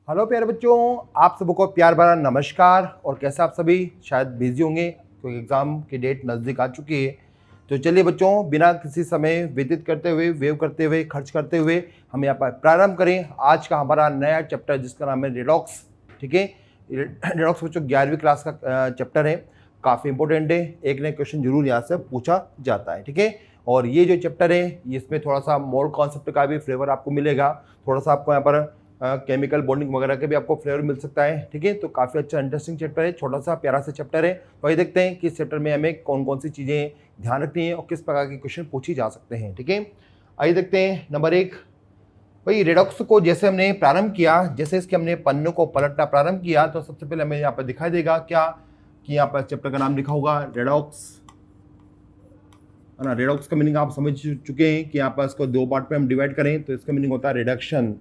Hello प्यारे बच्चों, आप सबको प्यार भरा नमस्कार। और कैसे आप सभी शायद बिजी होंगे क्योंकि एग्ज़ाम की डेट नज़दीक आ चुकी है। तो चलिए बच्चों, बिना किसी समय व्यतीत करते हुए, वेव करते हुए, खर्च करते हुए हम यहाँ पर प्रारंभ करें आज का हमारा नया चैप्टर जिसका नाम है रेडॉक्स। ठीक है, रेडॉक्स बच्चों 11वीं क्लास का चैप्टर है, काफ़ी इंपॉर्टेंट है। एक नया क्वेश्चन जरूर यहाँ से पूछा जाता है। ठीक है, और ये जो चैप्टर है इसमें थोड़ा सा मोल कॉन्सेप्ट का भी फ्लेवर आपको मिलेगा, थोड़ा सा आपको यहाँ पर केमिकल बॉन्डिंग वगैरह के भी आपको फ्लेवर मिल सकता है। ठीक है, तो काफ़ी अच्छा इंटरेस्टिंग चैप्टर है, छोटा सा प्यारा सा चैप्टर है। तो आइए देखते हैं कि इस चैप्टर में हमें कौन कौन सी चीज़ें ध्यान रखनी है और किस प्रकार के क्वेश्चन पूछे जा सकते हैं। ठीक है, आइए देखते हैं। नंबर 1, भाई रेडॉक्स को जैसे हमने प्रारंभ किया, जैसे इसके हमने पन्नों को पलटना प्रारंभ किया, तो सबसे पहले हमें यहाँ पर दिखाई देगा क्या कि यहाँ पर चैप्टर का नाम लिखा होगा रेडॉक्स, है ना। रेडॉक्स का मीनिंग आप समझ चुके हैं कि यहाँ पर इसको दो पार्ट में हम डिवाइड करें तो इसका मीनिंग होता है रिडक्शन।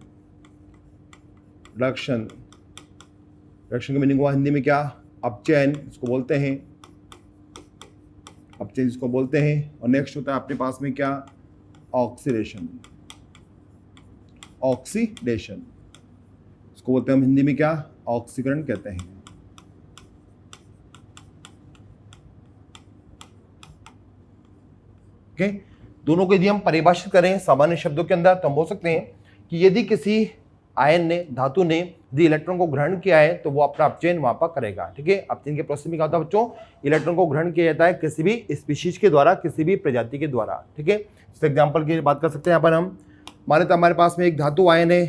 रिडक्शन रिडक्शन का मीनिंग हुआ हिंदी में क्या, अपचयन इसको बोलते हैं, अपचयन इसको बोलते हैं। और नेक्स्ट होता है अपने पास में क्या, ऑक्सीडेशन। ऑक्सीडेशन इसको बोलते हैं हम हिंदी में क्या, ऑक्सीकरण कहते हैं। ओके, दोनों को यदि हम परिभाषित करें सामान्य शब्दों के अंदर तो हम बोल सकते हैं कि यदि किसी आयन ने, धातु ने यदि इलेक्ट्रॉन को ग्रहण किया है तो वो अपना अपचयन वहां पर करेगा। ठीक है, अपचयन के प्रोसेस में क्या होता है बच्चों, इलेक्ट्रॉन को ग्रहण किया जाता है किसी भी स्पीशीज के द्वारा, किसी भी प्रजाति के द्वारा। ठीक है, इस एग्जाम्पल की बात कर सकते हैं यहाँ पर हम, माने तो हमारे पास में एक धातु आयन है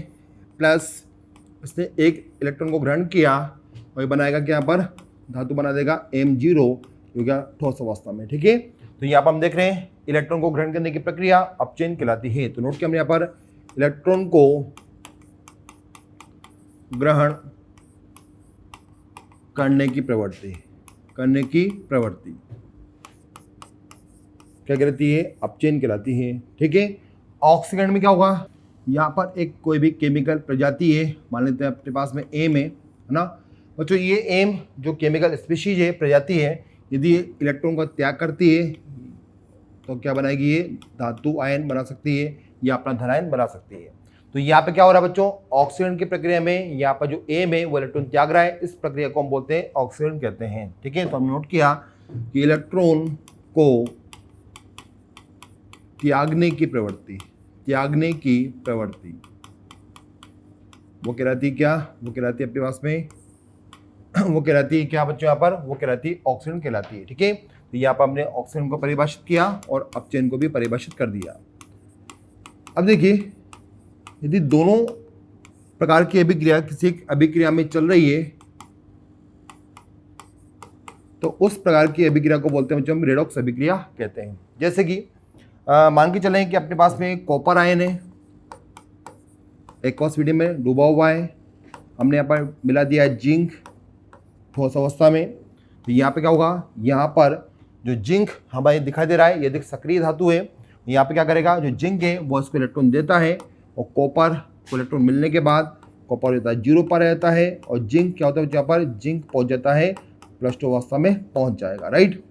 प्लस इसने एक इलेक्ट्रॉन को ग्रहण किया और ये बनाएगा क्या, यहाँ पर धातु बना देगा M0 जो क्या ठोस अवस्था में। ठीक है, तो यहाँ पर हम देख रहे हैं इलेक्ट्रॉन को ग्रहण करने की प्रक्रिया अपचयन कहलाती है। तो नोट किया हमने यहाँ पर इलेक्ट्रॉन को ग्रहण करने की प्रवृत्ति, क्या कहलाती है, अपचयन कहलाती है। ठीक है, ऑक्सीकरण में क्या होगा, यहाँ पर एक कोई भी केमिकल प्रजाति है, मान लेते हैं अपने पास में एम है ना बच्चों। ये एम जो केमिकल स्पीशीज है, प्रजाति है, यदि इलेक्ट्रॉन का त्याग करती है तो क्या बनाएगी, ये धातु आयन बना सकती है या अपना धनायन बना सकती है। तो यहाँ पे क्या हो रहा है बच्चों, ऑक्सीकरण की प्रक्रिया में यहाँ पर जो एम है वो इलेक्ट्रॉन त्याग रहा है, इस प्रक्रिया को हम बोलते हैं ऑक्सीकरण कहते हैं। ठीक है, तो हमने नोट किया कि इलेक्ट्रॉन को त्यागने की प्रवृत्ति वो कहलाती है क्या, वो कहलाती है अपने पास में वो कहलाती है क्या बच्चों, यहाँ पर वो कहलाती है ऑक्सीकरण कहलाती है। ठीक है, तो यहाँ पर हमने ऑक्सीकरण को परिभाषित किया और अपचयन को भी परिभाषित कर दिया। अब देखिए, यदि दोनों प्रकार की अभिक्रिया किसी एक अभिक्रिया में चल रही है तो उस प्रकार की अभिक्रिया को बोलते हैं बच्चों हम रेडॉक्स अभिक्रिया कहते हैं। जैसे कि मान के चलें कि अपने पास में कॉपर आयन है, एक्वस मीडियम में डूबा हुआ है, हमने यहाँ पर मिला दिया है जिंक ठोस अवस्था में। तो यहाँ पे क्या होगा, यहाँ पर जो जिंक हमें दिखाई दे रहा है, ये देख सक्रिय धातु है, यहाँ पे क्या करेगा, जो जिंक है वो इसको इलेक्ट्रॉन देता है और कॉपर को इलेक्ट्रॉन मिलने के बाद कॉपर होता है 0 पर रहता है और जिंक क्या होता है यहाँ पर, जिंक पहुँच जाता है +2 अवस्था में पहुँच जाएगा। राइट,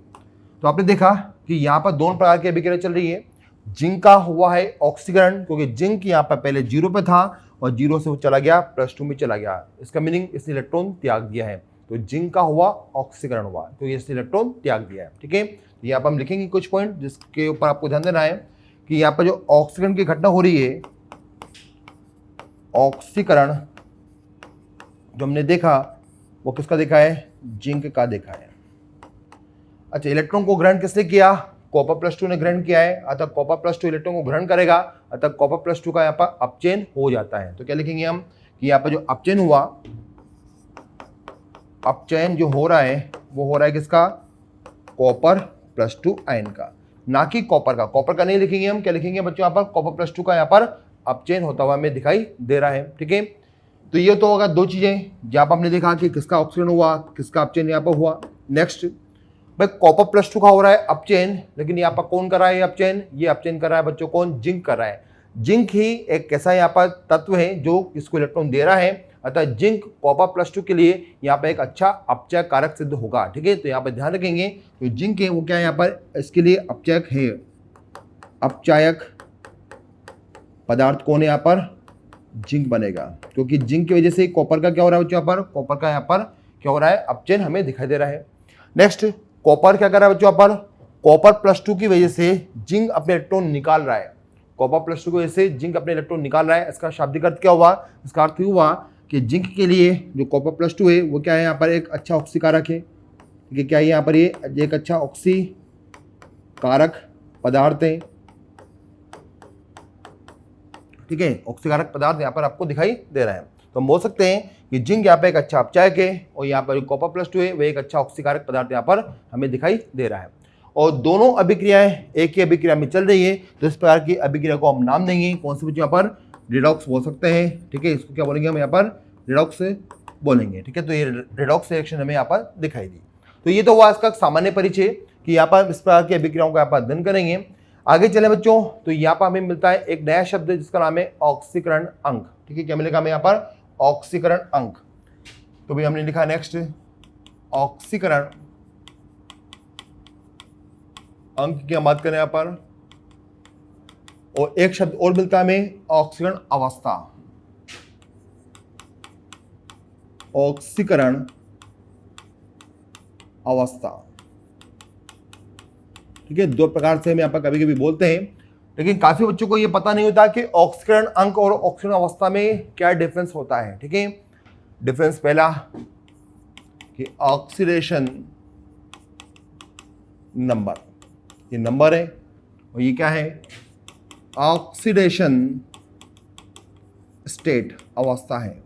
तो आपने देखा कि यहाँ पर दोनों प्रकार की अभिक्रिया चल रही है। जिंक का हुआ है ऑक्सीकरण क्योंकि जिंक यहाँ पर पहले 0 पे था और 0 से वो चला गया +2 में चला गया, इसका मीनिंग इसने इलेक्ट्रॉन त्याग दिया है। तो जिंक का हुआ ऑक्सीकरण हुआ तो ये इसने इलेक्ट्रॉन त्याग दिया है। ठीक है, तो यहाँ पर हम लिखेंगे कुछ पॉइंट जिसके ऊपर आपको ध्यान देना है कि यहाँ पर जो ऑक्सीकरण की घटना हो रही है, ऑक्सीकरण जो हमने देखा वो किसका देखा है, जिंक का देखा है। अच्छा, इलेक्ट्रॉन को ग्रहण किसने किया, कॉपर +2 ने ग्रहण किया है, अतः कॉपर +2 इलेक्ट्रॉन को ग्रहण करेगा, अतः कॉपर +2 का यहाँ पर अपचयन हो जाता है। तो क्या लिखेंगे हम कि यहाँ पर जो अपचयन हुआ, अपचयन जो हो रहा है वो हो रहा है किसका, कॉपर +2 आयन का, ना कि कॉपर का। कॉपर का नहीं लिखेंगे हम, क्या लिखेंगे बच्चों, यहाँ पर कॉपर +2 का यहाँ पर अपचयन होता हुआ हमें दिखाई दे रहा है। ठीक है, तो ये तो होगा दो चीजें जहाँ पर हमने देखा कि किसका ऑक्सीकरण हुआ, किसका अपचयन यहाँ पर हुआ। नेक्स्ट भाई कॉपर +2 का हो रहा है अपचयन, लेकिन यहाँ पर कौन कर रहा है अपचयन, ये अपचयन कर रहा है बच्चों कौन, जिंक कर रहा है। जिंक ही एक ऐसा यहाँ पर तत्व है जो इसको इलेक्ट्रॉन दे रहा है, अतः जिंक कॉपर +2 के लिए यहाँ पर एक अच्छा अपचय कारक सिद्ध होगा। ठीक है, तो यहाँ पर ध्यान रखेंगे जो जिंक है वो क्या है यहाँ पर इसके लिए अपचयक है, अपचायक पदार्थ कौन है यहाँ पर, जिंक बनेगा, क्योंकि जिंक की वजह से कॉपर का क्या हो रहा है बच्चों, यहाँ पर कॉपर का यहाँ पर क्या हो रहा है, अपचयन हमें दिखाई दे रहा है। नेक्स्ट, कॉपर क्या कर रहा है बच्चों, यहाँ पर कॉपर +2 की वजह से जिंक अपने इलेक्ट्रॉन निकाल रहा है। कॉपर +2 की वजह से जिंक अपने इलेक्ट्रॉन निकाल रहा है। इसका शाब्दिक अर्थ क्या हुआ, इसका अर्थ हुआ कि जिंक के लिए जो कॉपर +2 है वो क्या है, यहाँ पर एक अच्छा ऑक्सीकारक है। ठीक है, क्या है यहाँ पर, ये एक अच्छा ऑक्सीकारक पदार्थ है। ठीक है, ऑक्सीकारक पदार्थ यहाँ पर आपको दिखाई दे रहा है। तो हम बोल सकते हैं कि जिंक यहाँ पे एक अच्छा अपचायक है और यहाँ पर कॉपर +2 है वह एक अच्छा ऑक्सीकारक पदार्थ यहाँ पर हमें दिखाई दे रहा है। और दोनों अभिक्रियाएं एक ही अभिक्रिया में चल रही है, तो इस प्रकार की अभिक्रिया को हम नाम देंगे कौन से बच्चों, यहाँ पर रिडॉक्स बोल सकते हैं। ठीक है, इसको क्या बोलेंगे हम, यहाँ पर रिडॉक्स बोलेंगे। ठीक है, तो ये रिडॉक्स रिएक्शन हमें यहाँ पर दिखाई दी। तो ये तो हुआ इसका सामान्य परिचय कि यहाँ पर इस प्रकार की अभिक्रियाओं का यहाँ पर अध्ययन करेंगे। आगे चले बच्चों, तो यहाँ पर हमें मिलता है एक नया शब्द जिसका नाम है ऑक्सीकरण अंक। ठीक है, क्या मिलेगा हमें यहाँ पर, ऑक्सीकरण अंक। तो भाई हमने लिखा नेक्स्ट ऑक्सीकरण अंक की हम बात करें यहाँ पर। और एक शब्द और मिलता है हमें ऑक्सीकरण अवस्था। ऑक्सीकरण अवस्था, ठीक है, दो प्रकार से हम यहाँ पर कभी कभी बोलते हैं, लेकिन काफी बच्चों को ये पता नहीं होता कि ऑक्सीकरण अंक और ऑक्सीकरण अवस्था में क्या डिफरेंस होता है। ठीक है, डिफरेंस पहला कि ऑक्सीडेशन नंबर, ये नंबर है, और ये क्या है, ऑक्सीडेशन स्टेट, अवस्था है।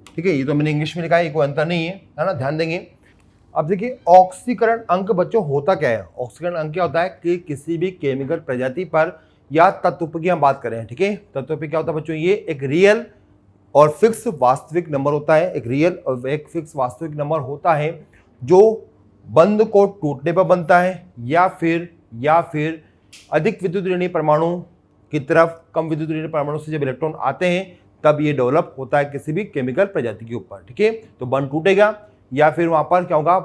ठीक है, ये तो मैंने इंग्लिश में लिखा है, कोई अंतर नहीं है ना, ध्यान देंगे। अब देखिए ऑक्सीकरण अंक बच्चों होता क्या है। ऑक्सीकरण अंक क्या होता है कि किसी भी केमिकल प्रजाति पर या तत्व की हम बात करें। ठीक है, तत्व पे क्या होता है बच्चों, ये एक रियल और फिक्स वास्तविक नंबर होता है। एक रियल और एक फिक्स वास्तविक नंबर होता है जो बंध को टूटने पर बनता है या फिर अधिक विद्युत ऋणात्मक परमाणु की तरफ कम विद्युत ऋणात्मक परमाणु से जब इलेक्ट्रॉन आते हैं तब ये डेवलप होता है किसी भी केमिकल प्रजाति के ऊपर। ठीक है, तो बंध टूटेगा या फिर वहां पर क्या होगा,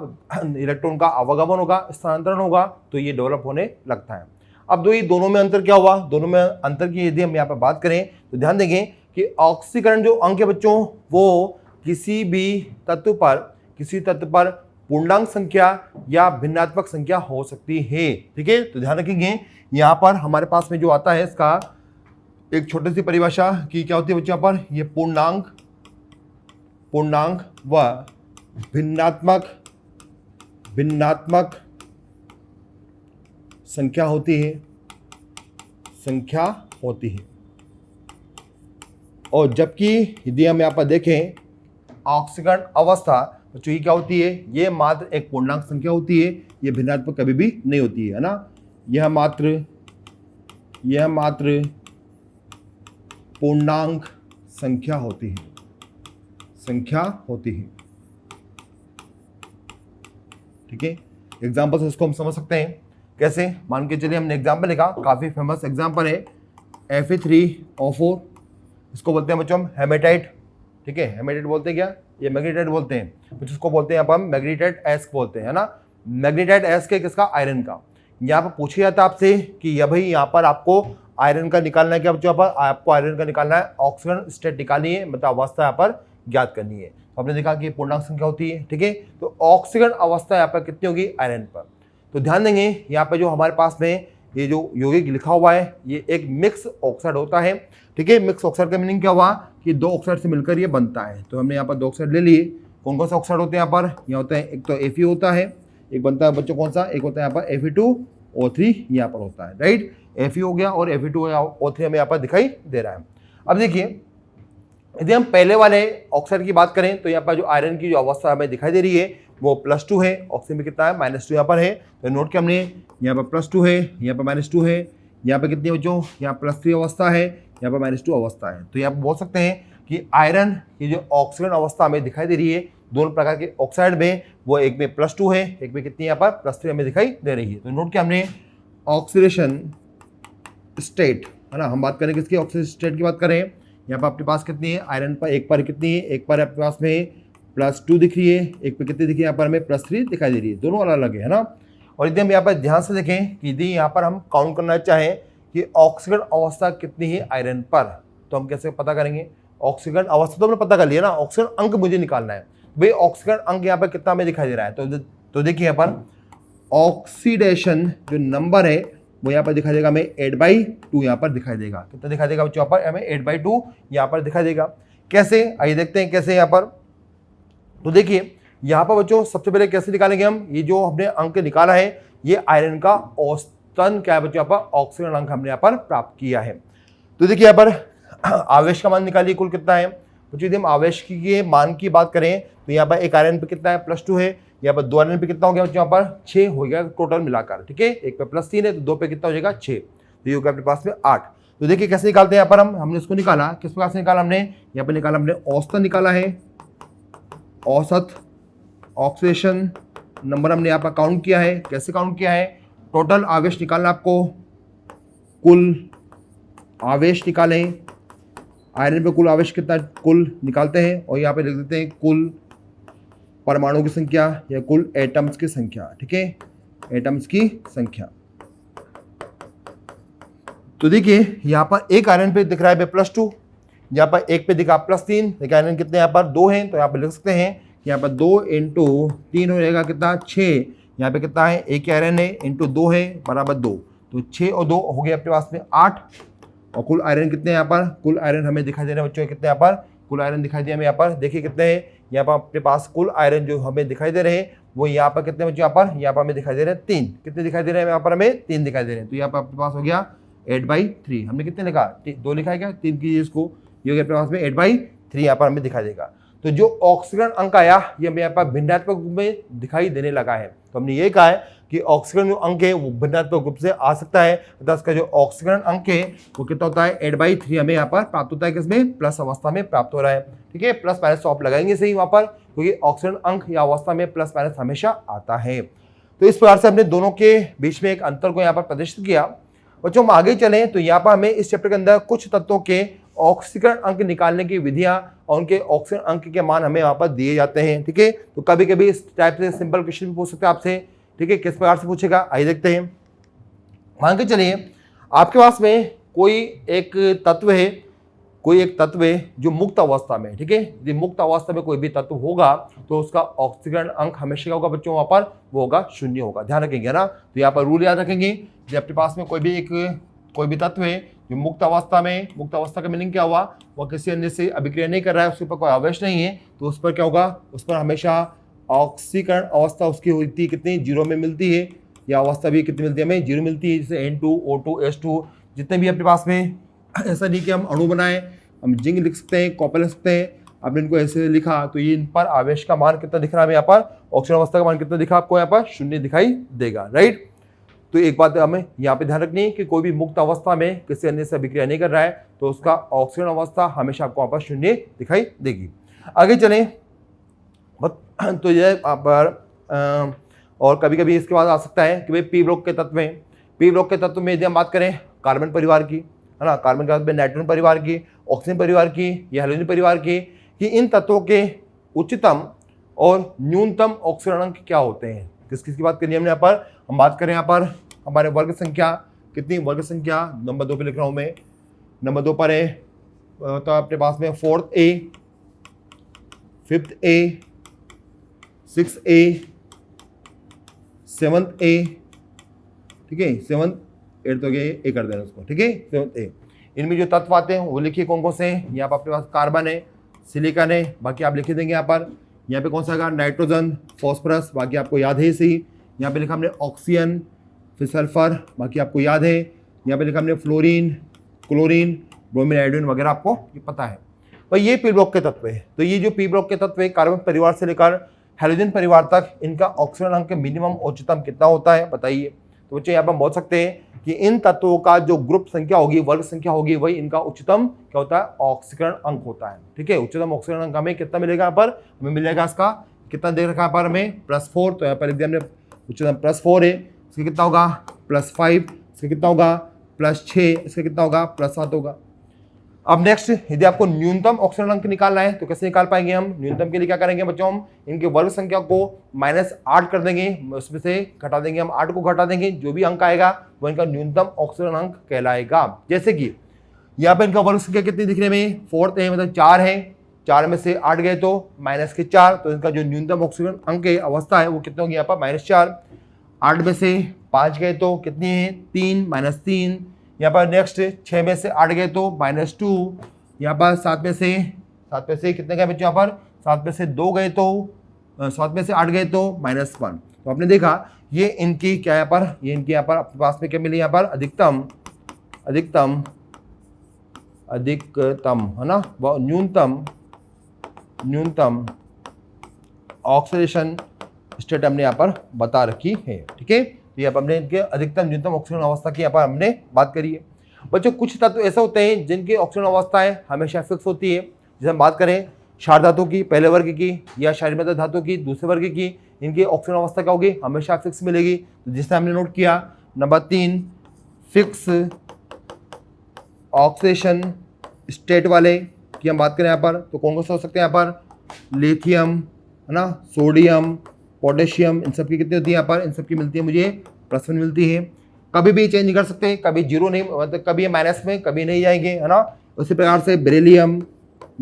इलेक्ट्रॉन का आवागमन होगा, स्थानांतरण होगा, तो ये डेवलप होने लगता है। अब ये दोनों में अंतर क्या हुआ, दोनों में अंतर की यदि हम यहाँ पर बात करें तो ध्यान देंगे कि ऑक्सीकरण जो अंक है बच्चों वो किसी तत्व पर पूर्णांक संख्या या भिन्नात्मक संख्या हो सकती है। ठीक है, तो ध्यान रखेंगे यहाँ पर हमारे पास में जो आता है इसका एक छोटी सी परिभाषा की क्या होती है बच्चों, यहाँ पर ये पूर्णांक व भिन्नात्मक संख्या होती है। और जबकि यदि हम यहाँ पर देखें ऑक्सीकरण अवस्था बच्चों, ये क्या होती है, ये मात्र एक पूर्णांक संख्या होती है, ये भिन्नात्मक कभी भी नहीं होती है ना। यह मात्र पूर्णांक संख्या होती है। ठीक है, एग्जाम्पल से इसको हम समझ सकते हैं कैसे, मान के चलिए हमने एग्जाम्पल लिखा, काफी फेमस एग्जाम्पल है Fe3O4, इसको बोलते हैं बच्चों हम हेमेटाइट। ठीक है, हेमेटाइट बोलते हैं क्या, ये मैग्नेटाइट बोलते हैं, कुछ उसको बोलते हैं हम मैग्नेटाइट एस्क बोलते हैं ना। मैग्नेटाइट एस्क है किसका, आयरन का। यहाँ पर पूछा जाता है आपसे कि यह भाई यहाँ पर आपको आयरन का निकालना है क्या बच्चों, पर आपको आयरन का निकालना है, ऑक्सीकरण स्टेट निकालनी है, मतलब अवस्था यहाँ पर ज्ञात करनी है। तो आपने देखा कि पूर्णांक संख्या होती है। ठीक है, तो ऑक्सीकरण अवस्था यहाँ पर कितनी होगी, आयरन पर। तो ध्यान देंगे यहाँ पे जो हमारे पास में ये जो यौगिक लिखा हुआ है ये एक मिक्स ऑक्साइड होता है। ठीक है, मिक्स ऑक्साइड का मीनिंग क्या हुआ कि दो ऑक्साइड से मिलकर ये बनता है। तो हमने यहाँ पर दो ऑक्साइड ले लिए। कौन कौन से ऑक्साइड होते हैं यहाँ पर, यहाँ होता है एक तो Fe होता है, एक बनता है बच्चों कौन सा, एक होता है यहाँ पर Fe2O3 यहाँ पर होता है, राइट। Fe हो गया और Fe2O3 हमें यहाँ पर दिखाई दे रहा है। अब देखिए यदि हम पहले वाले ऑक्साइड की बात करें तो यहाँ पर जो आयरन की जो अवस्था हमें दिखाई दे रही है वो +2 है, ऑक्सीजन में कितना है -2 यहाँ पर है। तो नोट किया हमने, यहाँ पर +2 है, यहाँ पर -2 है, यहाँ पर कितनी बच्चों, यहाँ +3 अवस्था है, यहाँ पर -2 अवस्था है। तो यहाँ पर बोल सकते हैं कि आयरन की जो ऑक्सीजन अवस्था हमें दिखाई दे रही है दोनों प्रकार के ऑक्साइड में, वो एक में +2 है, एक में कितनी यहाँ पर +3 हमें दिखाई दे रही है। तो नोट किया हमने ऑक्सीडेशन स्टेट, है ना, हम बात करें किसकी, ऑक्सीडेशन स्टेट की बात करें, यहाँ पर आपके पास कितनी है, आयरन पर एक पर कितनी है, एक पर आपके पास में +2 दिख रही है, एक पे कितनी दिख रही है, यहाँ पर हमें +3 दिखाई दे रही है, दोनों अलग अलग है ना। और यदि हम यहाँ पर ध्यान से देखें कि यदि यहाँ पर हम काउंट करना चाहें कि ऑक्सीकरण अवस्था कितनी है आयरन पर, तो हम कैसे पता करेंगे, ऑक्सीकरण अवस्था तो हमने पता कर लिया ना, ऑक्सीकरण अंक मुझे निकालना है। भाई ऑक्सीकरण अंक यहाँ पर कितना हमें दिखाई दे रहा है, तो देखिए यहाँ पर ऑक्सीडेशन जो नंबर है वो यहाँ पर दिखाई देगा हमें 8/2 यहाँ पर दिखाई देगा। कितना दिखाई देगा बच्चों? यहाँ पर हमें 8/2 यहाँ पर दिखाई देगा। कैसे, आइए देखते हैं कैसे यहाँ पर। तो देखिए यहाँ पर बच्चों सबसे पहले कैसे निकालेंगे हम, ये जो हमने अंक निकाला है ये आयरन का औसतन क्या है बच्चों, यहाँ पर ऑक्सीजन अंक हमने यहाँ पर प्राप्त किया है। तो देखिए यहाँ पर आवेश का मान निकालिए, कुल कितना है बच्चों। यदि हम आवेश के मान की बात करें तो यहाँ पर एक आयरन पे कितना है, +2 है। यहाँ पर 2 आयरन पे कितना हो गया बच्चों, यहाँ पर 6 हो गया टोटल मिलाकर, ठीक है। एक पे +3 है तो 2 पे कितना हो जाएगा 6, तो ये हो गया अपने पास में 8। तो देखिए कैसे निकालते हैं यहाँ पर हमने इसको निकाला, किस प्रकार से निकाला हमने, यहाँ पर निकाला हमने औसतन निकाला है, औसत ऑक्सीडेशन नंबर हमने यहाँ पर काउंट किया है। कैसे काउंट किया है, टोटल आवेश निकालना आपको, कुल आवेश निकालें, आयरन पे कुल आवेश कितना कुल निकालते हैं और यहाँ पे लिख देते हैं कुल परमाणु की संख्या या कुल एटम्स की संख्या, ठीक है, एटम्स की संख्या। तो देखिए यहाँ पर एक आयरन पे दिख रहा है +2, यहाँ पर एक पे दिखा +3, देखिए आयरन कितने यहाँ पर 2 हैं, तो यहाँ पे लिख सकते हैं यहाँ पर 2 × 3 हो जाएगा कितना 6, यहाँ पे कितना है एक आयरन है × 2 है बराबर 2, तो 6 और 2 हो गया अपने पास में 8। और कुल आयरन कितने यहाँ पर, कुल आयरन हमें दिखाई दे रहे हैं बच्चों कितने यहाँ पर, कुल आयरन दिखाई दिया हमें यहाँ पर, देखिए कितने हैं यहाँ पर अपने पास कुल आयरन जो हमें दिखाई दे रहे हैं वो यहाँ पर कितने बच्चों, यहाँ पर हमें दिखाई दे रहे हैं 3। कितने दिखाई दे रहे हैं यहाँ पर, हमें 3 दिखाई दे रहे हैं। तो यहाँ पर अपने पास हो गया 8/3। हमने कितने लिखा, 2 लिखा है क्या, 3 कीजिए इसको, ये हो गया अपने पास में 8/3 यहाँ पर हमें दिखाई देगा। तो जो ऑक्सीकरण अंक आया ये हमें यहाँ पर भिन्नात्मक रूप में दिखाई देने लगा है। तो हमने ये कहा है कि ऑक्सीकरण जो अंक है वो भिन्नात्मक रूप से आ सकता है, अर्थात इसका जो ऑक्सीकरण अंक है वो कितना होता है 8/3 हमें यहाँ पर प्राप्त होता है, किसमें, प्लस अवस्था में प्राप्त हो रहा है, ठीक है। प्लस माइनस तो आप लगाएंगे सही वहां पर, क्योंकि ऑक्सीकरण अंक या अवस्था में प्लस माइनस हमेशा आता है। तो इस प्रकार से हमने दोनों के बीच में एक अंतर को यहाँ पर प्रदर्शित किया। बच्चों हम आगे चलें तो यहाँ पर हमें इस चैप्टर के अंदर कुछ तत्वों के ऑक्सीकरण अंक निकालने की विधियां और उनके ऑक्सीकरण अंक के मान हमें यहाँ पर दिए जाते हैं, ठीक है। तो कभी कभी इस टाइप से सिंपल क्वेश्चन भी पूछ सकते हैं आपसे, ठीक है। किस प्रकार से पूछेगा आइए देखते हैं। मान के चलिए आपके पास में कोई एक तत्व है जो मुक्त अवस्था में, ठीक है। यदि मुक्त अवस्था में कोई भी तत्व होगा तो उसका ऑक्सीकरण अंक हमेशा क्या होगा बच्चों, वहां पर वो होगा 0 होगा, ध्यान रखेंगे ना। तो यहाँ पर रूल याद रखेंगे, जब आपके पास में कोई भी तत्व है जो मुक्त अवस्था का मीनिंग क्या हुआ, वह किसी अन्य से अभिक्रिया नहीं कर रहा है, उसके ऊपर कोई आवेश नहीं है, तो उस पर क्या होगा, उस पर हमेशा ऑक्सीकरण अवस्था उसकी होती है कितनी, 0 में मिलती है, या अवस्था भी कितनी मिलती है हमें, 0 मिलती है। जैसे N2 O2 S2 जितने भी अपने पास में, ऐसा नहीं कि हम अणु बनाए, हम जिंक लिख सकते हैं, कॉपर लिख सकते हैं, आपने इनको ऐसे लिखा तो ये इन पर आवेश का मान कितना दिख रहा है हमें यहाँ पर, ऑक्सीजन अवस्था का मान कितना दिखा आपको यहाँ पर, 0 दिखाई देगा, राइट। तो एक बात हमें यहाँ पे ध्यान रखनी है कि कोई भी मुक्त अवस्था में किसी अन्य से अभिक्रिया नहीं कर रहा है तो उसका ऑक्सीजन अवस्था हमेशा आपको वहाँ पर 0 दिखाई देगी। आगे चलें तो ये पर और कभी कभी इसके बाद आ सकता है कि भाई पी ब्लॉक के तत्व में, पी ब्लॉक के तत्व में यदि हम बात करें कार्बन परिवार की, है ना, कार्बन के बाद में नाइट्रोजन परिवार की, ऑक्सीजन परिवार की या हेलोजन परिवार की, कि इन तत्वों के उच्चतम और न्यूनतम ऑक्सीकरण अंक क्या होते हैं। किस की बात करनी है हमने यहाँ पर, हम बात करें यहाँ पर हमारे वर्ग संख्या, कितनी वर्ग संख्या, नंबर 2 पे लिख रहा हूँ मैं, नंबर 2 पर है तो अपने पास में 4th A, 5th A, 6th A, 7th A, ठीक है, 7th 8th हो गया, ए कर देना उसको, ठीक है, 7th A। इनमें जो तत्व आते हैं वो लिखिए कौन कौन से हैं। यहाँ पर अपने पास कार्बन है, सिलिकॉन है, बाकी आप लिख देंगे यहाँ पर। यहाँ पे कौन सा आएगा, नाइट्रोजन, फॉस्फोरस, बाकी आपको याद है इसी। यहाँ पे लिखा हमने ऑक्सीजन, फिर सल्फर, बाकी आपको याद है। यहाँ पे लिखा हमने फ्लोरीन, क्लोरीन, ब्रोमीन, आयोडीन वगैरह आपको ये पता है। और ये पी ब्लॉक के तत्व है। तो ये जो पी ब्लॉक के तत्व है कार्बन परिवार से लेकर हेलोजन परिवार तक, इनका ऑक्सीजन अंक मिनिमम उच्चतम कितना होता है बताइए। तो बच्चे यहाँ पर बोल सकते हैं कि इन तत्वों का जो ग्रुप संख्या होगी, वर्ग संख्या होगी, वही इनका उच्चतम क्या होता है, ऑक्सीकरण अंक होता है, ठीक है। उच्चतम ऑक्सीकरण अंक हमें कितना मिलेगा यहाँ पर, हमें मिल जाएगा इसका कितना दे रखा है पर हमें +4, तो यहाँ पर लिख हमने उच्चतम +4 है, इसका कितना होगा +5, इसका कितना होगा +6, इसका कितना होगा +7 होगा। अब नेक्स्ट यदि आपको न्यूनतम ऑक्सीजन अंक निकालना है तो कैसे निकाल पाएंगे हम। न्यूनतम के लिए क्या करेंगे बच्चों, हम इनके वर्ग संख्या को -8 कर देंगे, उसमें से घटा देंगे, हम 8 को घटा देंगे, जो भी अंक आएगा वो इनका न्यूनतम ऑक्सीजन अंक कहलाएगा। जैसे कि यहाँ पे इनका वर्ग संख्या कितनी दिखने में, 4th है, मतलब 4 है, 4 में से 8 गए तो -4, तो इनका जो न्यूनतम ऑक्सीजन अंक है, अवस्था है, वो कितना होगी यहाँ पर -4। 8 में से 5 गए तो कितनी है, 3 -3। यहाँ पर नेक्स्ट 6 में से 8 गए तो -2। यहाँ पर 7 में से कितने गए बच्चों, यहाँ पर 7 में से 2 गए तो 7 में से 8 गए तो -1। तो आपने देखा ये इनकी क्या यहाँ पर, ये इनके यहाँ पर अपने पास में क्या मिली, यहाँ पर अधिकतम है ना, व न्यूनतम ऑक्सीडेशन स्टेट हमने यहाँ पर बता रखी है। ठीक है, तो यहाँ पर हमने इनके अधिकतम न्यूनतम ऑक्सीजन अवस्था की यहाँ पर हमने बात करी है। बच्चों कुछ तत्व ऐसे होते हैं जिनकी ऑक्सीजन अवस्थाएं हमेशा फिक्स होती है। जैसे हम बात करें क्षार धातु की पहले वर्ग की या क्षारीय धातु की दूसरे वर्ग की, इनकी ऑक्सीजन अवस्था क्या होगी, हमेशा फिक्स मिलेगी। तो जिससे हमने नोट किया नंबर 3, फिक्स ऑक्सीडेशन स्टेट वाले की हम बात करें यहाँ पर, तो कौन कौन से हो सकते हैं यहाँ पर, लिथियम है ना, सोडियम, पोटेशियम, इन सब की कितनी होती है यहाँ पर, इन सब की मिलती है मुझे +1 मिलती है। कभी भी चेंज नहीं कर सकते, कभी 0 नहीं, मतलब कभी माइनस में कभी नहीं जाएंगे है ना। उसी प्रकार से बेरिलियम,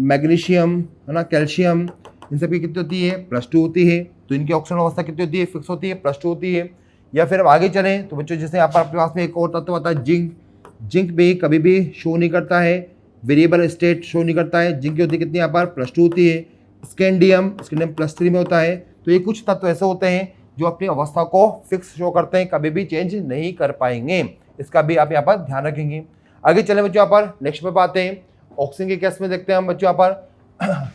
मैग्नीशियम है ना, कैल्शियम, इन सब की कितनी होती है, +2 होती है। तो इनकी ऑक्सीजन अवस्था कितनी होती है, फिक्स होती है, +2 होती है। या फिर हम आगे चलें तो बच्चों जैसे यहाँ पर अपने पास में एक और तत्व आता है जिंक भी कभी भी शो नहीं करता है, वेरिएबल स्टेट शो नहीं करता है। जिंक की होती है कितनी यहाँ पर, +2 होती है। स्कैंडियम +3 में होता है। तो ये कुछ तत्व ऐसे होते हैं जो अपनी अवस्था को फिक्स शो करते हैं, कभी भी चेंज नहीं कर पाएंगे। इसका भी आप यहाँ पर ध्यान रखेंगे। आगे चले बच्चों, यहाँ पर नेक्स्ट पे आते हैं ऑक्सीजन के केस में। देखते हैं हम बच्चों यहाँ पर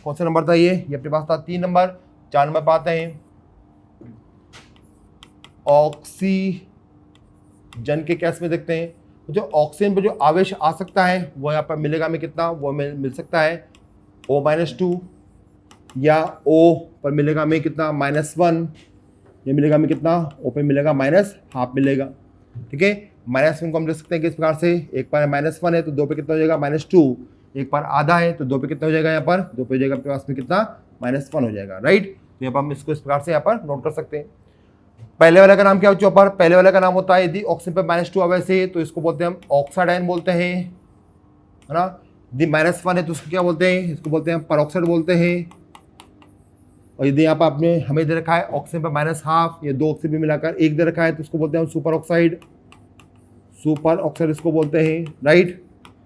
कौन सा नंबर था, ये अपने पास था 3 नंबर। 4 नंबर पे आते हैं ऑक्सीजन के केस में। देखते हैं जो ऑक्सीजन पर जो आवेश आ सकता है वो यहाँ पर मिलेगा में कितना, वो मिल सकता है O-2, या O पर मिलेगा में कितना -1, ये मिलेगा में कितना, O पे मिलेगा -½ मिलेगा। ठीक है, -1 को हम लिख सकते हैं किस प्रकार से, एक पर -1 है तो 2 पे कितना हो जाएगा, -2। एक पर आधा है तो 2 पे कितना हो जाएगा, यहाँ पर 2 पे हो जाएगा, अपने पास में कितना, -1 हो जाएगा। राइट, तो यहाँ पर हम इसको इस प्रकार से यहाँ पर नोट कर सकते हैं। पहले वाला का नाम क्या बच्चों पर, पहले वाला का नाम होता है, यदि ऑक्सीजन पर -2 आवे से तो इसको बोलते हैं हम ऑक्साइड आयन बोलते हैं है ना। यदि -1 है तो उसको क्या बोलते हैं, इसको बोलते हैं परऑक्साइड बोलते हैं। और यदि यहाँ पर आपने हमें दे रखा है ऑक्सीजन पर -½ या 2 ऑक्सीजन भी मिलाकर 1 दे रखा है तो उसको बोलते हैं सुपर ऑक्साइड इसको बोलते हैं। राइट,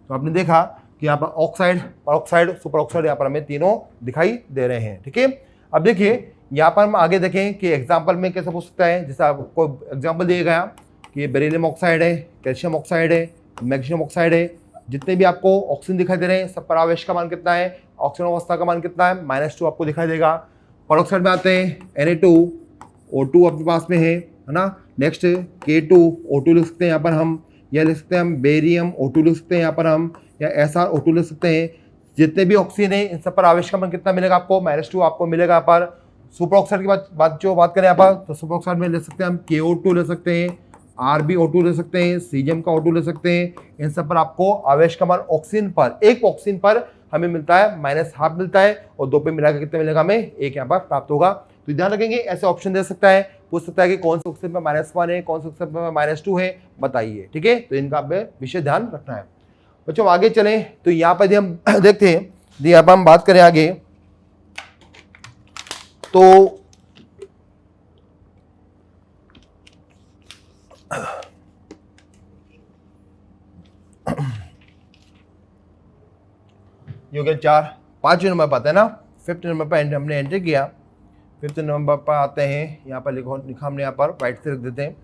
तो आपने देखा कि यहाँ पर ऑक्साइड, परऑक्साइड, सुपर ऑक्साइड यहाँ पर हमें तीनों दिखाई दे रहे हैं। ठीक है, अब देखिए यहाँ पर हम आगे देखें कि एग्जाम्पल में कैसे पूछ सकता है। जैसे आपको एग्जाम्पल दिया गया कि बेरिलियम ऑक्साइड है, कैल्शियम ऑक्साइड है, मैग्नीशियम ऑक्साइड है, जितने भी आपको ऑक्सीजन दिखाई दे रहे हैं सब पर आवेश का मान कितना है, ऑक्सीजन अवस्था का मान कितना है, -2 आपको दिखाई देगा। परऑक्साइड में आते हैं Na2O2 अपने पास में है ना। नेक्स्ट K2O2 लिख सकते हैं यहाँ पर हम, या लिख सकते हैं हम बेरियम O2 लिख सकते हैं यहाँ पर हम, या SrO2 लिख सकते हैं। जितने भी ऑक्सीजन है इन सब पर आवेश का मान कितना मिलेगा आपको, -2 आपको मिलेगा यहाँ पर। सुपर ऑक्साइड की बात करें यहाँ पर, तो सुपर ऑक्साइड में ले सकते हैं हम KO2 ले सकते हैं, RbO2 ले सकते हैं, सीजियम का O2 ले सकते हैं। इन सब पर आपको आवेश का मान ऑक्सीजन पर, एक ऑक्सीजन पर हमें मिलता है -½ मिलता है, और 2 पे मिलाकर कितने मिलेगा हमें, 1 यहाँ पर प्राप्त होगा। तो ध्यान रखेंगे, ऐसे ऑप्शन दे सकता है, पूछ सकता है कि कौन से ऑक्सीजन पर -1 है, कौन से ऑक्सीजन पर -2 है, बताइए। ठीक है, तो इनका हमें विशेष ध्यान रखना है। बच्चों आगे चलें तो यहाँ पर हम देखते हैं, यहाँ पर हम बात करें आगे तो ये हो गया 4। 5 नंबर पर आता है ना, 5th नंबर पर हमने एंट्री किया। 5th नंबर पर आते हैं, यहाँ पर लिखा हमने, यहाँ पर वाइट से लिख देते हैं।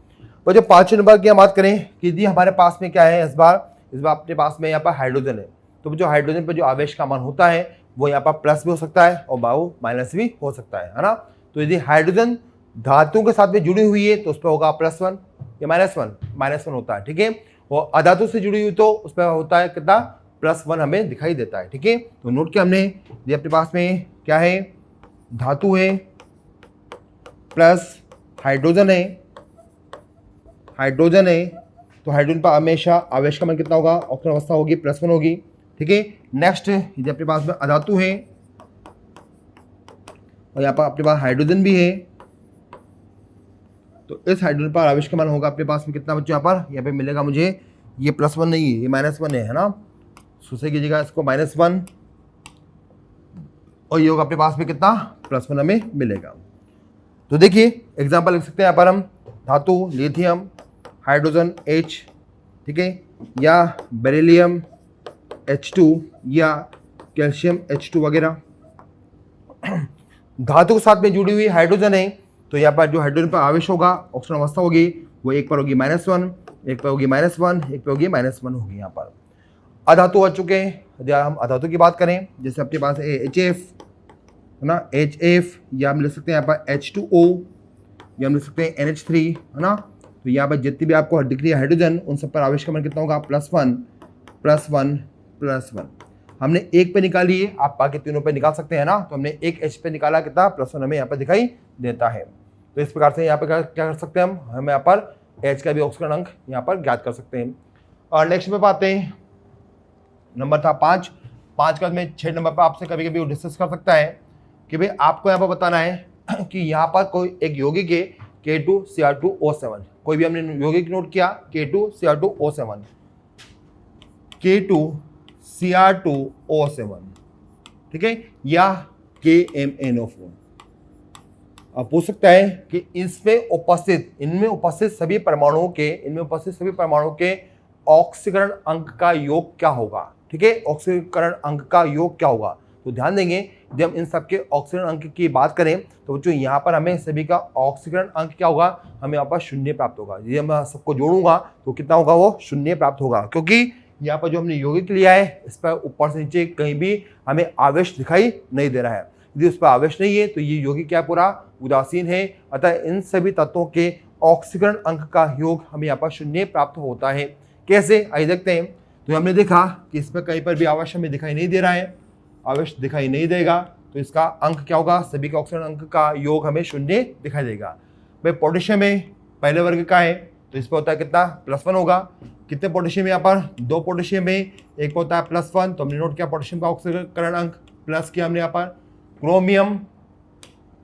वो जो 5 नंबर की हम बात करें कि यदि हमारे पास में क्या है, इस बार अपने पास में यहाँ पर हाइड्रोजन है, तो जो हाइड्रोजन पर जो आवेश का मान होता है वो यहाँ पर प्लस भी हो सकता है और बाहु माइनस भी हो सकता है ना। तो यदि हाइड्रोजन धातुओं के साथ में जुड़ी हुई है तो उस पर होगा +1 या -1 होता है। ठीक है, और अधातु से जुड़ी हुई तो उस पर होता है कितना, +1 हमें दिखाई देता है। ठीक है, तो नोट किया हमने, ये अपने पास में क्या है, धातु है प्लस हाइड्रोजन है, तो हाइड्रोजन पर हमेशा आवेश का मान कितना होगा, ऑक्सीजन अवस्था होगी +1 होगी। ठीक है, नेक्स्ट यदि अपने पास में अधातु है और यहाँ पर अपने पास हाइड्रोजन भी है, तो इस हाइड्रोजन पर आवेश का मान होगा अपने पास में कितना बच्चों, यहाँ पे मिलेगा मुझे, ये +1 नहीं है, ये -1 है ना। इसको सही कीजिएगा, इसको -1 और ये होगा अपने पास में कितना +1 हमें मिलेगा। तो देखिए एग्जाम्पल लिख सकते हैं यहाँ पर हम धातु लिथियम हाइड्रोजन H, ठीक है, या बेरिलियम H2 या कैल्शियम H2 वगैरह। धातु के साथ में जुड़ी हुई हाइड्रोजन है, तो यहाँ पर जो हाइड्रोजन पर आवेश होगा, ऑक्सीजन अवस्था होगी, वो एक पर होगी -1, एक पर होगी -1, एक पर होगी -1 होगी। यहाँ पर अधातु आ चुके हैं। यदि हम अधातु की बात करें, जैसे अपने पास है HF, है ना, HF, या हम लिख सकते हैं यहाँ पर H2O, या हम लिख सकते हैं NH3, है ना। तो यहाँ पर जितनी भी आपको दिख रही है हाइड्रोजन, उन सब पर आवेश का मान कितना होगा +1 +1 +1। हमने एक पे निकाली है, आप बाकी तीनों पे निकाल सकते हैं ना। तो हमने एक H पे निकाला, कितना +1 हमें यहाँ पर दिखाई देता है। तो इस प्रकार से यहाँ पर क्या कर सकते हैं हम यहाँ पर H का भी ऑक्सीजन अंक यहाँ पर ज्ञात कर सकते हैं। और नेक्स्ट पे आते हैं, नंबर था 5 का मैं 6 नंबर पर आपसे कभी कभी डिस्कस कर सकता है कि भाई आपको यहाँ पर बताना है कि यहाँ पर कोई एक यौगिक है K2Cr2O7, कोई भी हमने यौगिक नोट किया K2Cr2O7, K2Cr2O7, ठीक है, या KMnO4। अब पूछ सकता है कि इनमें उपस्थित सभी परमाणुओं के ऑक्सीकरण अंक का योग क्या होगा, ठीक है, ऑक्सीकरण अंक का योग क्या होगा। तो ध्यान देंगे, जब हम इन सबके ऑक्सीकरण अंक की बात करें तो जो यहाँ पर हमें सभी का ऑक्सीकरण अंक क्या होगा, हमें यहाँ पर 0 प्राप्त होगा। यदि मैं सबको जोड़ूंगा तो कितना होगा, वो 0 प्राप्त होगा, क्योंकि यहाँ पर जो हमने यौगिक लिया है इस पर ऊपर से नीचे कहीं भी हमें आवेश दिखाई नहीं दे रहा है। यदि उस पर आवेश नहीं है तो ये यौगिक क्या पूरा उदासीन है। अतः इन सभी तत्वों के ऑक्सीकरण अंक का योग हमें यहाँ पर 0 प्राप्त होता है। कैसे, आइए देखते हैं। तो हमने देखा कि इसमें कहीं पर भी आवेश हमें दिखाई नहीं दे रहा है, आवेश दिखाई नहीं देगा, तो इसका अंक क्या होगा, सभी के ऑक्सीजन अंक का योग हमें 0 दिखाई देगा। भाई पोटेशियम में पहले वर्ग का है, तो इस पर होता है कितना +1 होगा। कितने पोटेशियम यहाँ पर, 2 पोटेशियम में, एक पर होता है +1, तो हमने नोट किया पोटेशियम का ऑक्सीकरण अंक, प्लस किया हमने यहाँ पर। क्रोमियम,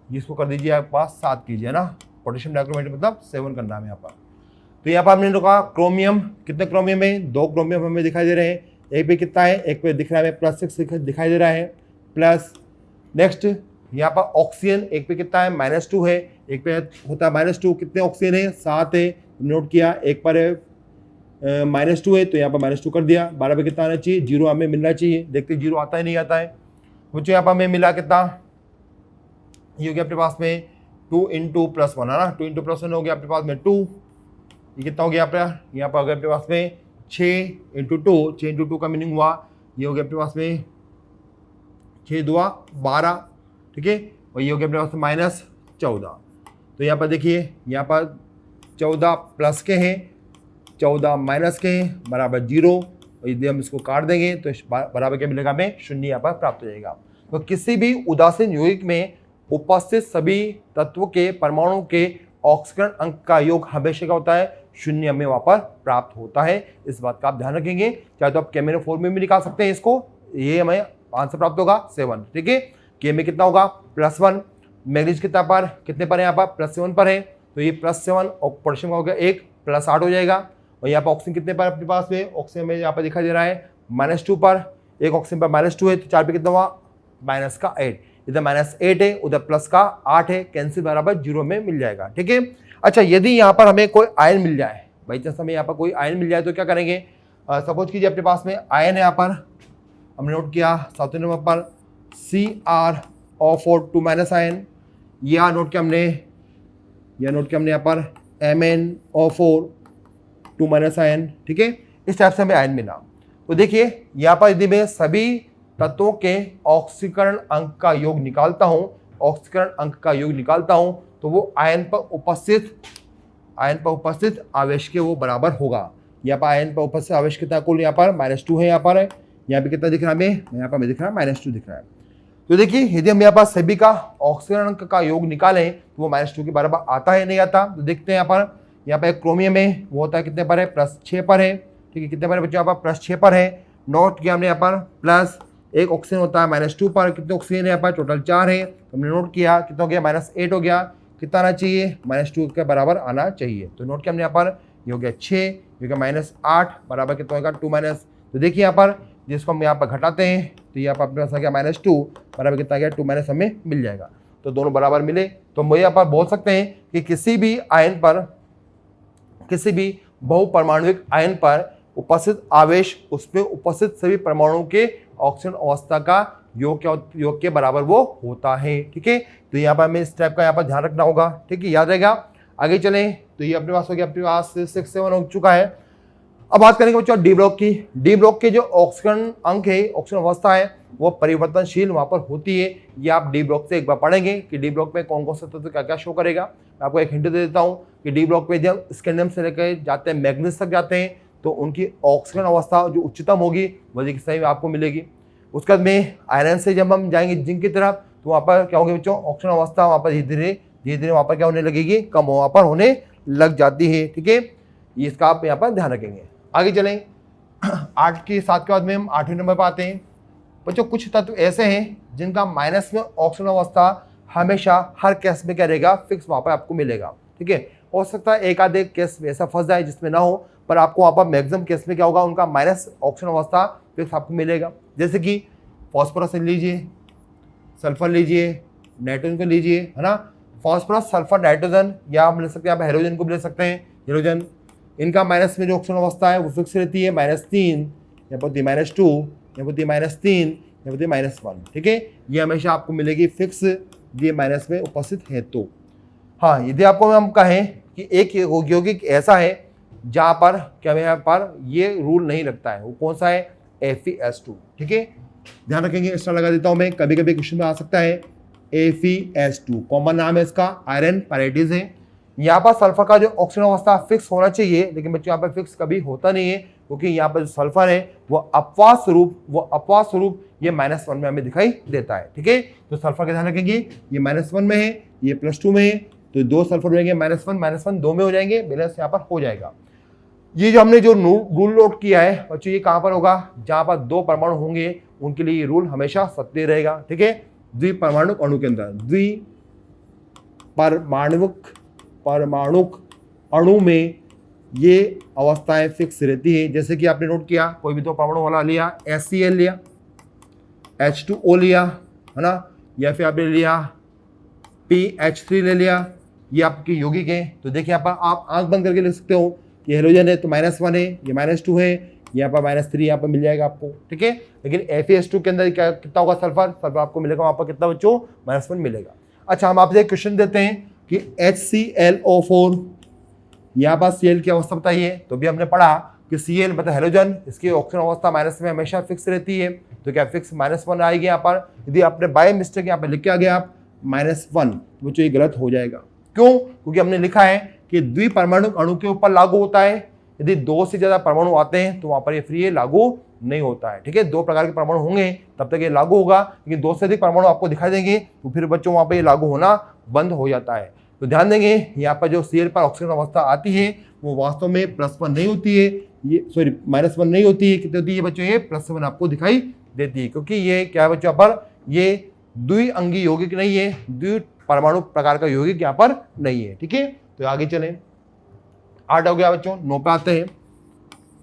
जिसको कर दीजिए आपके पास 7 कीजिए ना, पोटेशियम डाइक्रोमेट मतलब 7 करना है यहाँ पर। तो यहाँ पर हमने कहा क्रोमियम, कितने क्रोमियम है, 2 क्रोमियम हमें दिखाई दे रहे हैं। एक पे कितना है, एक पे दिख रहा है +6 दिखाई दे रहा है, प्लस। नेक्स्ट यहाँ पर ऑक्सीजन, एक पे कितना है -2 है, एक पे होता है -2, कितने ऑक्सीजन है 7 है, नोट किया। एक पर -2 है तो यहाँ पर -2 कर दिया। 12 पे कितना आना चाहिए, 0 हमें मिलना चाहिए। देखते 0 आता है नहीं आता है। मुझे यहाँ पर हमें मिला कितना, ये हो गया अपने पास में 2 × +1 है ना, 2 × +1 हो गया अपने पास में 2। ये कितना हो गया यहाँ पर अगर अपने पास में 6 × 2, 6 × 2 का मीनिंग हुआ, ये हो गया अपने पास में 6 2 12, ठीक है, और ये हो गया अपने पास में -14। तो यहाँ पर देखिए, यहाँ पर 14 प्लस के हैं, 14 माइनस के हैं, बराबर 0। और यदि हम इसको काट देंगे तो बराबर क्या मिलेगा, हमें 0 यहाँ पर प्राप्त हो जाएगा। तो किसी भी उदासीन यौगिक में उपस्थित सभी तत्वों के परमाणु के ऑक्सीकरण अंक का योग हमेशा क्या होता है, 0 हमें वहाँ पर प्राप्त होता है। इस बात का आप ध्यान रखेंगे। चाहे तो आप KMnO4 में भी निकाल सकते हैं इसको, ये हमें आंसर प्राप्त होगा 7, ठीक है। के में कितना होगा +1, मैग्नीज कितना पर, कितने पर है यहाँ पर +7 पर है, तो ये +7 और पोटेशियम का हो गया 1, +8 हो जाएगा। और यहाँ पर ऑक्सीजन कितने पर अपने पास में, ऑक्सीजन में यहाँ पर दिखाई दे रहा है -2 पर, एक ऑक्सीजन पर -2 है, तो 4 पे कितना हुआ -8। इधर -8 है, उधर प्लस का 8 है, कैंसिल बराबर 0 में मिल जाएगा, ठीक है। अच्छा, यदि यहाँ पर हमें कोई आयन मिल जाए, बाई चांस हमें यहाँ पर कोई आयन मिल जाए तो क्या करेंगे, सपोज कीजिए अपने पास में आयन है, यहाँ पर हमने नोट किया 7 नंबर पर CrO4 2- आयन, या नोट किया हमने यहाँ पर MnO4 2- आयन, ठीक है। इस टाइप से हमें आयन मिला। तो देखिए यहाँ पर यदि मैं सभी तत्वों के ऑक्सीकरण अंक का योग निकालता हूँ, तो वो आयन पर उपस्थित आवेश के वो बराबर होगा। यहाँ पर आयन पर उपस्थित आवेश कितना, कुल यहाँ पर -2 है, यहाँ पर है, यहाँ पे कितना दिख रहा है हमें, यहाँ पर हमें दिख रहा है -2 दिख रहा है। तो देखिए यदि हम यहाँ पर सभी का ऑक्सीकरण अंक का योग निकालें तो वो -2 के बराबर आता है नहीं आता। तो देखते हैं यहाँ पर क्रोमियम में वो होता है कितने पर है, +6 पर है, ठीक है। कितने पर है बच्चों, यहाँ पर +6 पर है। नोट किया हमने यहाँ पर प्लस एक ऑक्सीजन होता है -2 पर, कितने ऑक्सीजन है यहाँ पर, टोटल 4 है, तो हमने नोट किया कितना हो गया -8 हो गया। कितना आना चाहिए, -2 के बराबर आना चाहिए। तो नोट किया हमने यहाँ पर, ये हो गया 6, ये हो गया -8, बराबर कितना होगा 2-। तो देखिए यहाँ पर जिसको हम यहाँ पर घटाते हैं तो यहाँ पर अपने पास आ गया -2 बराबर कितना गया 2 - हमें मिल जाएगा। तो दोनों बराबर मिले तो हम यहाँ पर बोल सकते हैं कि किसी भी आयन पर, किसी भी बहुपरमाणुविक आयन पर उपस्थित आवेश उसमें उपस्थित सभी परमाणुओं के ऑक्सीजन अवस्था का योग के बराबर वो होता है। ठीक है, तो यहाँ पर हमें स्टेप का यहाँ पर ध्यान रखना होगा। ठीक है, याद रहेगा। आगे चलें तो ये अपने पास हो गया, अपने पास 6, 7 हो चुका है। अब बात करेंगे बच्चों डी ब्लॉक की। डी ब्लॉक के जो ऑक्सीजन अंक है, ऑक्सीजन अवस्था है, वो परिवर्तनशील वहां पर होती है। ये आप डी ब्लॉक से एक बार पढ़ेंगे कि डी ब्लॉक में कौन कौन से तत्व क्या क्या शो करेगा। मैं आपको एक हिंट दे देता हूँ कि डी ब्लॉक में जब स्कैंडियम से लेकर जाते हैं मैग्नीज तक जाते हैं तो उनकी ऑक्सीजन अवस्था जो उच्चतम होगी वही सही में आपको मिलेगी। उसके बाद में आयरन से जब हम जाएंगे जिंक की तरफ तो वहाँ पर क्या होगी बच्चों, ऑक्सीजन अवस्था वहाँ पर धीरे धीरे वहाँ पर क्या होने लगेगी, कम वहाँ पर होने लग जाती है। ठीक है, ये इसका आप यहाँ पर ध्यान रखेंगे। आगे चलें 8 के 7 के बाद में हम 8वें नंबर पर आते हैं। बच्चों कुछ तत्व ऐसे हैं जिनका माइनस में ऑक्सीजन अवस्था हमेशा हर केस में क्या रहेगा, फिक्स वहाँ पर आपको मिलेगा। ठीक है, हो सकता है एक आधे केस में ऐसा फंस जाए जिसमें ना हो, पर आपको वहाँ पर मैक्सिमम केस में क्या होगा, उनका माइनस ऑक्सीजन अवस्था फिक्स आपको मिलेगा। जैसे कि फॉस्फोरस लीजिए, सल्फर लीजिए, नाइट्रोजन को लीजिए, है ना। फॉस्फोरस, सल्फर, नाइट्रोजन या हम ले सकते हैं, यहाँ पर हेलोजन को भी ले सकते हैं। हेलोजन इनका माइनस में जो ऑक्सीजन अवस्था है वो फिक्स रहती है -3, यहाँ पर होती है -2, यहाँ पर होती है -3, यहाँ पर होती है -1। ठीक है, ये हमेशा आपको मिलेगी फिक्स, ये माइनस में उपस्थित है। तो हाँ, यदि आपको हम कहें कि एक यौगिक ऐसा है जहाँ पर क्या यहाँ पर ये रूल नहीं लगता है, वो कौन सा है, Fe2। ठीक है, ध्यान रखेंगे, एक्स्ट्रा लगा देता हूँ मैं, कभी कभी क्वेश्चन में आ सकता है। Fe2 कॉमन नाम है इसका, आयरन पैराइटिस है। यहाँ पर सल्फर का जो ऑक्सीजन अवस्था फिक्स होना चाहिए, लेकिन बच्चों यहाँ पर फिक्स कभी होता नहीं है, क्योंकि यहाँ पर जो सल्फर है वो अपवाद स्वरूप ये -1 में हमें दिखाई देता है। ठीक है, तो सल्फर का ध्यान रखेंगे, ये -1 में है, ये +2 में है, तो 2 सल्फर हो जाएंगे, -1 2 में हो जाएंगे, बैलेंस यहाँ पर हो जाएगा। ये जो हमने जो रूल नोट किया है बच्चों, ये कहाँ पर होगा, जहाँ पर 2 परमाणु होंगे उनके लिए ये रूल हमेशा सत्य रहेगा। ठीक है, द्विपरमाणुक अणु के अंदर, परमाणुक अणु में ये अवस्थाएं फिक्स रहती है। जैसे कि आपने नोट किया, कोई भी 2 परमाणु वाला लिया, HCl लिया, H2O लिया, है ना, या फिर आपने लिया PH3 ले लिया, ये आपके यौगिक हैं। तो देखिए यहाँ पर आप आंख बंद करके लिख सकते हो कि हेलोजन है तो -1 है, ये -2 है, यहाँ पर -3 यहाँ पर मिल जाएगा आपको। ठीक है, लेकिन FeS2 के अंदर क्या कितना होगा, सल्फर आपको मिलेगा वहाँ पर कितना बच्चों, -1 मिलेगा। अच्छा, हम आपसे एक क्वेश्चन देते हैं कि HClO4, यहाँ पर Cl की अवस्था बताइए। तो भी हमने पढ़ा कि Cl मतलब हेलोजन, इसकी ऑक्सीजन अवस्था माइनस में हमेशा फिक्स रहती है, तो क्या फिक्स -1 आएगी यहाँ पर। यदि आपने बाय मिस्टेक यहाँ पर लिख के आ गया आप -1, तो बच्चों ये गलत हो जाएगा। क्यों, क्योंकि हमने लिखा है कि द्विपरमाणुक अणु के ऊपर लागू होता है, यदि 2 से ज़्यादा परमाणु आते हैं तो वहाँ पर ये फ्री है, लागू नहीं होता है। ठीक है, 2 प्रकार के परमाणु होंगे तब तक ये लागू होगा, लेकिन 2 से अधिक परमाणु आपको दिखाई देंगे तो फिर बच्चों वहाँ पर ये लागू होना बंद हो जाता है। तो ध्यान देंगे, यहाँ पर जो Cl पर ऑक्सीजन अवस्था आती है वो वास्तव में +1 नहीं होती है, ये सॉरी -1 नहीं होती है, कितनी होती है बच्चों, ये +1 आपको दिखाई देती है, क्योंकि ये क्या है बच्चों पर, ये द्विअंगी यौगिक नहीं है, द्विपरमाणु प्रकार का यौगिक यहाँ पर नहीं है। ठीक है, तो आगे चलें, 8 हो गया बच्चों, 9 पे आते हैं।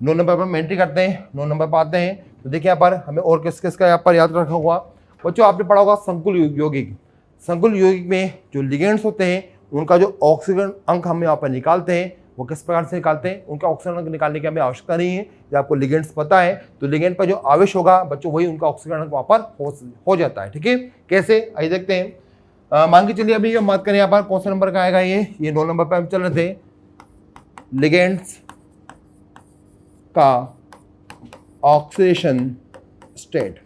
9 नंबर पर हम एंट्री करते हैं, 9 नंबर पर आते हैं। तो देखिए यहाँ पर हमें और किस किस का यहाँ पर याद रखा हुआ बच्चों, आपने पढ़ा होगा संकुल यौगिक। संकुल यौगिक में जो लिगेंड्स होते हैं उनका जो ऑक्सीजन अंक हम यहाँ पर निकालते हैं वो किस प्रकार से निकालते हैं, उनका ऑक्सीजन अंक निकालने की हमें आवश्यकता नहीं है। जब आपको लिगेंड्स पता है तो लिगेंड पर जो आवेश होगा बच्चों वही उनका ऑक्सीजन अंक वहाँ पर हो जाता है। ठीक है, कैसे, आइए देखते हैं। मान के चलिए अभी हम बात करें यहाँ पर कौन सा नंबर का आएगा, ये 9 नंबर पर हम चल रहे थे। लिगेंड्स का ऑक्सीडेशन स्टेट,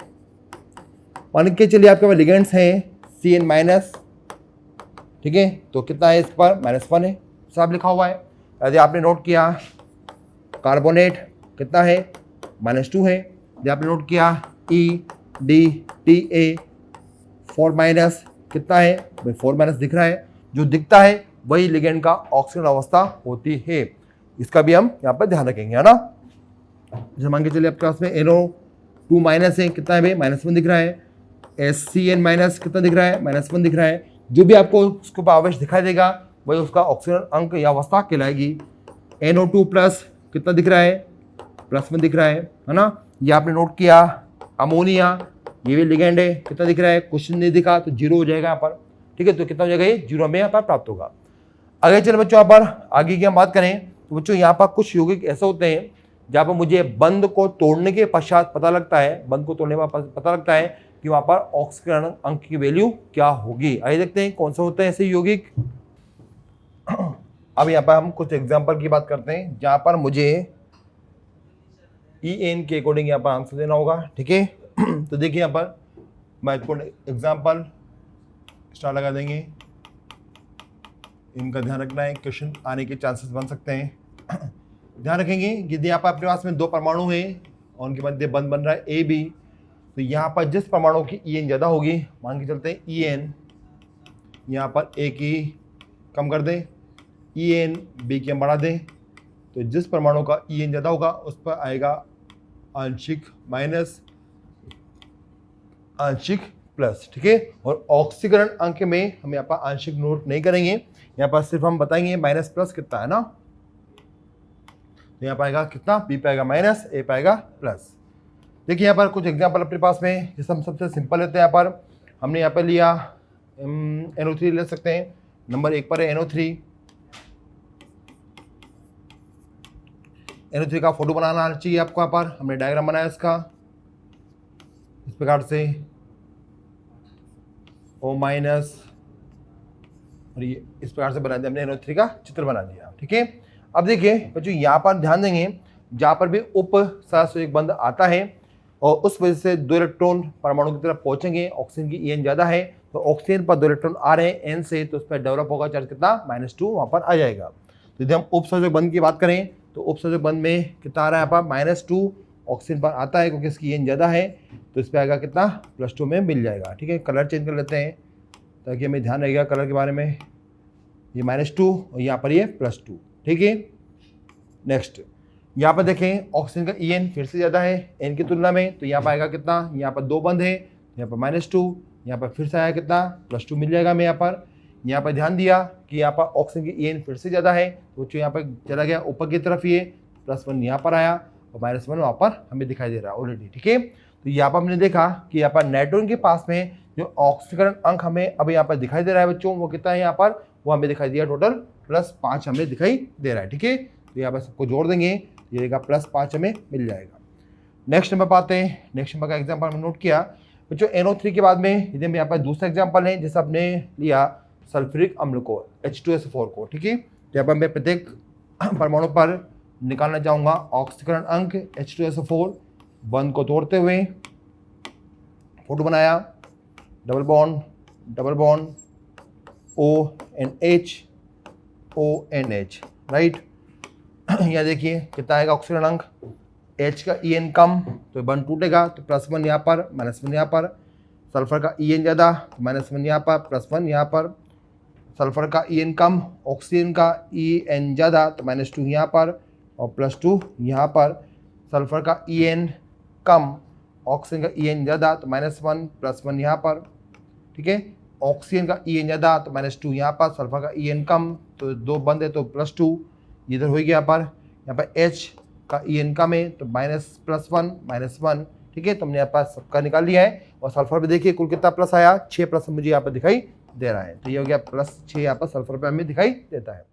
मान के चलिए आपके पास लिगेंड्स हैं Cn-। ठीक है, तो कितना है इस पर, -1 है, सब लिखा हुआ है। यदि आपने नोट किया कार्बोनेट कितना है, -2 है। यदि आपने नोट किया EDTA 4- कितना है भाई, 4- दिख रहा है, जो दिखता है वही लिगेंड का ऑक्सीजन अवस्था होती है। इसका भी हम यहाँ पर ध्यान रखेंगे, है ना। जैसे मान के चलिए आपके पास में NO2- है, कितना है भाई, -1 दिख रहा है। SCN- कितना दिख रहा है, -1 दिख रहा है। जो भी आपको उसके ऊपर आवेश दिखाई देगा वही उसका ऑक्सीजन अंक या अवस्था कहलाएगी। NO2+ कितना दिख रहा है, +1 दिख रहा है ना। ये आपने नोट किया। अमोनिया, ये भी लिगेंड है, कितना दिख रहा है, क्वेश्चन नहीं दिखा तो 0 हो जाएगा यहाँ पर, ठीक है। तो कितना हो जाएगा, ये 0 हमें यहाँ पर प्राप्त होगा। अगर चलो बच्चों यहाँ पर आगे की हम बात करें तो बच्चों यहाँ पर कुछ यौगिक ऐसे होते हैं जहाँ पर मुझे बंध को तोड़ने के पश्चात पता लगता है, बंध को तोड़ने का पता लगता है कि वहाँ पर ऑक्सीकरण अंक की वैल्यू क्या होगी। आइए देखते हैं कौन सा होते हैं ऐसे यौगिक। अब यहाँ पर हम कुछ एग्जाम्पल की बात करते हैं जहाँ पर मुझे EN के अकॉर्डिंग यहाँ पर आंसर देना होगा, ठीक है। तो देखिए यहाँ पर महत्वपूर्ण एग्जाम्पल स्टार लगा देंगे, इनका ध्यान रखना है, क्वेश्चन आने के चांसेस बन सकते हैं। ध्यान रखेंगे यदि यहाँ पर अपने पास में 2 परमाणु हैं और उनके मध्य बंध बन रहा है AB, तो यहाँ पर जिस परमाणु की EN ज़्यादा होगी, मान के चलते हैं EN यहाँ पर A की कम कर दें, EN B की हम बढ़ा दें, तो जिस परमाणु का EN ज़्यादा होगा उस पर आएगा आंशिक माइनस, आंशिक प्लस, ठीक है। और ऑक्सीकरण अंक में हम यहाँ पर आंशिक नोट नहीं करेंगे, यहाँ पर सिर्फ हम बताएंगे माइनस प्लस कितना है ना, तो यहाँ पाएगा कितना, B पाएगा माइनस, A पाएगा प्लस। देखिए यहाँ पर कुछ एग्जांपल अपने पास में, जिससे हम सबसे सिंपल लेते हैं। यहाँ पर हमने यहाँ पर लिया NO3 ले सकते हैं, नंबर 1 पर है NO3। NO3 का फोटो बनाना आना चाहिए आपको। यहाँ पर हमने डायग्राम बनाया इसका इस प्रकार से, O माइनस, और ये इस प्रकार से बना दिया हमने, NO3 का चित्र बना दिया, ठीक है। अब देखिए बच्चों यहाँ पर ध्यान देंगे, जहाँ पर भी उप सहसंयोजक बंध आता है और उस वजह से 2 इलेक्ट्रॉन परमाणु की तरफ पहुंचेंगे, ऑक्सीजन की EN ज़्यादा है तो ऑक्सीजन पर 2 इलेक्ट्रॉन आ रहे हैं N से, तो उस पर डेवलप होगा चार्ज कितना, -2 वहाँ पर आ जाएगा। तो यदि हम उप सहसंयोजक बंध की बात करें तो उप सहसंयोजक बंध में कितना आ रहा है, यहाँ पर -2 ऑक्सीजन पर आता है क्योंकि इसकी EN ज़्यादा है, तो इस पर आएगा कितना, +2 में मिल जाएगा, ठीक है। कलर चेंज कर लेते हैं ताकि हमें ध्यान रहेगा कलर के बारे में। ये -2 और यहाँ पर ये +2, ठीक है। नेक्स्ट यहाँ पर देखें ऑक्सीजन का EN फिर से ज़्यादा है N की तुलना में, तो यहाँ पर आएगा कितना, यहाँ पर 2 बंध है, यहाँ पर -2, यहाँ पर फिर से आया कितना, +2 मिल जाएगा हमें। यहाँ पर ध्यान दिया कि यहाँ पर ऑक्सीजन की EN फिर से ज़्यादा है, तो जो यहाँ पर चला गया ऊपर की तरफ, ये +1 यहाँ पर आया और -1 वहाँ पर हमें दिखाई दे रहा है ऑलरेडी, ठीक है। तो यहाँ पर हमने देखा कि यहाँ पर नाइट्रोजन के पास में जो ऑक्सीकरण अंक हमें अब यहाँ पर दिखाई दे रहा है बच्चों, वो कितना है यहाँ पर, वो हमें दिखाई दिया टोटल +5 हमें दिखाई दे रहा है, ठीक है। तो यहाँ पर सबको जोड़ देंगे, ये रहेगा +5 हमें मिल जाएगा। नेक्स्ट नंबर पाते हैं, नेक्स्ट नंबर का एग्जाम्पल हमने नोट किया बच्चों NO3 के बाद में, यदि हम यहाँ पर दूसरा एग्जाम्पल है जैसे आपने लिया सल्फ्यूरिक अम्ल को, H2SO4 को, ठीक है। तो यहाँ पर मैं प्रत्येक परमाणु पर निकालना चाहूँगा ऑक्सीकरण अंक H2SO4, बंध को तोड़ते हुए फोटो बनाया, double bond ONH ONH, right. यहाँ देखिए कितना आएगा ऑक्सीकरण अंक, H का EN कम तो बंध टूटेगा, तो +1 यहाँ पर, -1 यहाँ पर। सल्फर का EN ज़्यादा तो -1 यहाँ पर, +1 यहाँ पर। सल्फर का EN कम, ऑक्सीजन का EN ज़्यादा तो -2 यहाँ पर और +2 यहाँ पर। सल्फर का EN कम, ऑक्सीजन का EN ज़्यादा तो -1 +1 यहाँ पर, ठीक है। ऑक्सीजन का EN ज़्यादा तो -2 यहाँ पर, सल्फर का EN कम तो 2 बंद है तो +2 इधर हो गया। यहाँ पर H का EN कम है तो -+1 -1, ठीक है। तो हमने यहाँ पर सबका निकाल लिया है और सल्फर पे देखिए कुल कितना प्लस आया, 6 प्लस मुझे यहाँ पर दिखाई दे रहा है, तो ये हो गया +6 यहाँ पर सल्फर पे हमें दिखाई देता है।